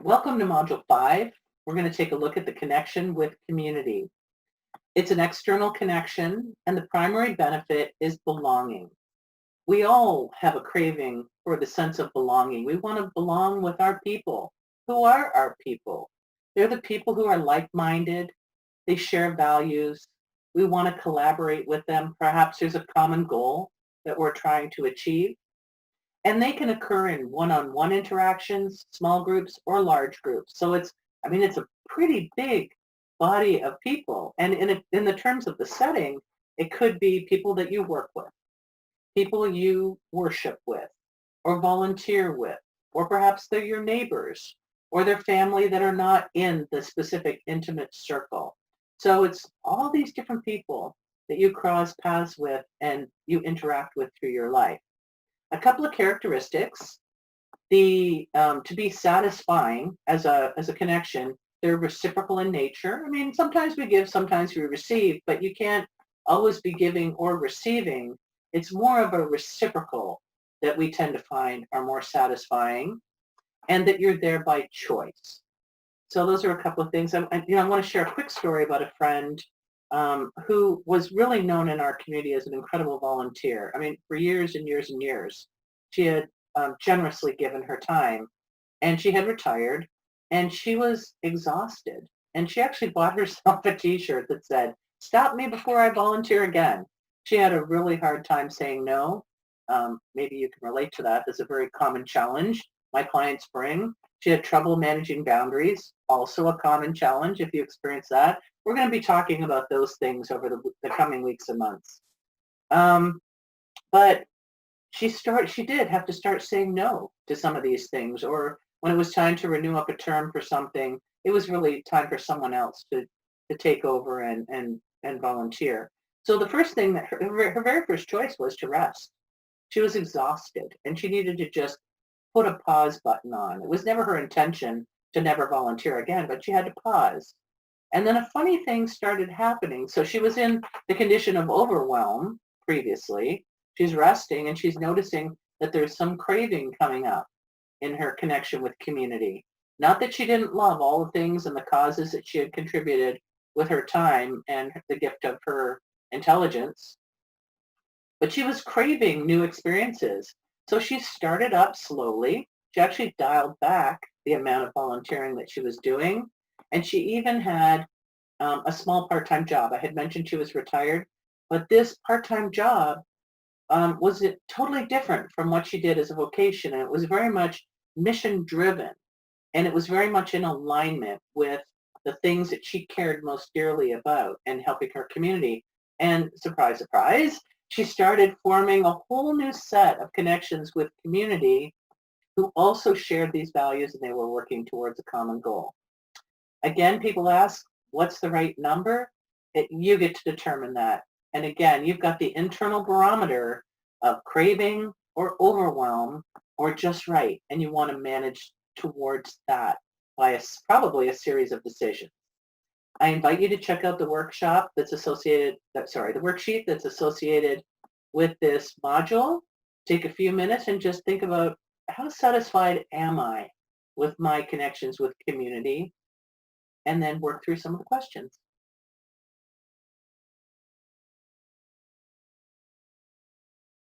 Welcome to Module 5. We're going to take a look at the connection with community. It's an external connection, and the primary benefit is belonging. We all have a craving for the sense of belonging. We want to belong with our people. Who are our people? They're the people who are like-minded. They share values. We want to collaborate with them. Perhaps there's a common goal that we're trying to achieve. And they can occur in one-on-one interactions, small groups, or large groups. So it's a pretty big body of people. And in the terms of the setting, it could be people that you work with, people you worship with, or volunteer with, or perhaps they're your neighbors, or their family that are not in the specific intimate circle. So it's all these different people that you cross paths with and you interact with through your life. A couple of characteristics. To be satisfying as a connection, they're reciprocal in nature. I mean, sometimes we give, sometimes we receive, but you can't always be giving or receiving. It's more of a reciprocal that we tend to find are more satisfying, and that you're there by choice. So those are a couple of things. I want to share a quick story about a friend who was really known in our community as an incredible volunteer. I mean, for years and years and years, she had generously given her time, and she had retired, and she was exhausted. And she actually bought herself a T-shirt that said, "Stop me before I volunteer again." She had a really hard time saying no. Maybe you can relate to that. That's a very common challenge my clients bring. She had trouble managing boundaries, also a common challenge if you experience that. We're going to be talking about those things over the coming weeks and months. But she did have to start saying no to some of these things, or when it was time to renew up a term for something, it was really time for someone else to take over and volunteer. So the first thing that her very first choice was to rest. She was exhausted, and she needed to just put a pause button on. It was never her intention to never volunteer again, but she had to pause. And then a funny thing started happening. So she was in the condition of overwhelm previously. She's resting, and she's noticing that there's some craving coming up in her connection with community. Not that she didn't love all the things and the causes that she had contributed with her time and the gift of her intelligence, but she was craving new experiences. So she started up slowly. She actually dialed back the amount of volunteering that she was doing. And she even had a small part-time job. I had mentioned she was retired, but this part-time job was totally different from what she did as a vocation. And it was very much mission-driven. And it was very much in alignment with the things that she cared most dearly about and helping her community. And surprise, surprise, she started forming a whole new set of connections with community who also shared these values, and they were working towards a common goal. Again, people ask, what's the right number? You get to determine that. And again, you've got the internal barometer of craving or overwhelm or just right, and you want to manage towards that by probably a series of decisions. I invite you to check out the workshop that's associated, the worksheet that's associated with this module. Take a few minutes and just think about, how satisfied am I with my connections with community? And then work through some of the questions.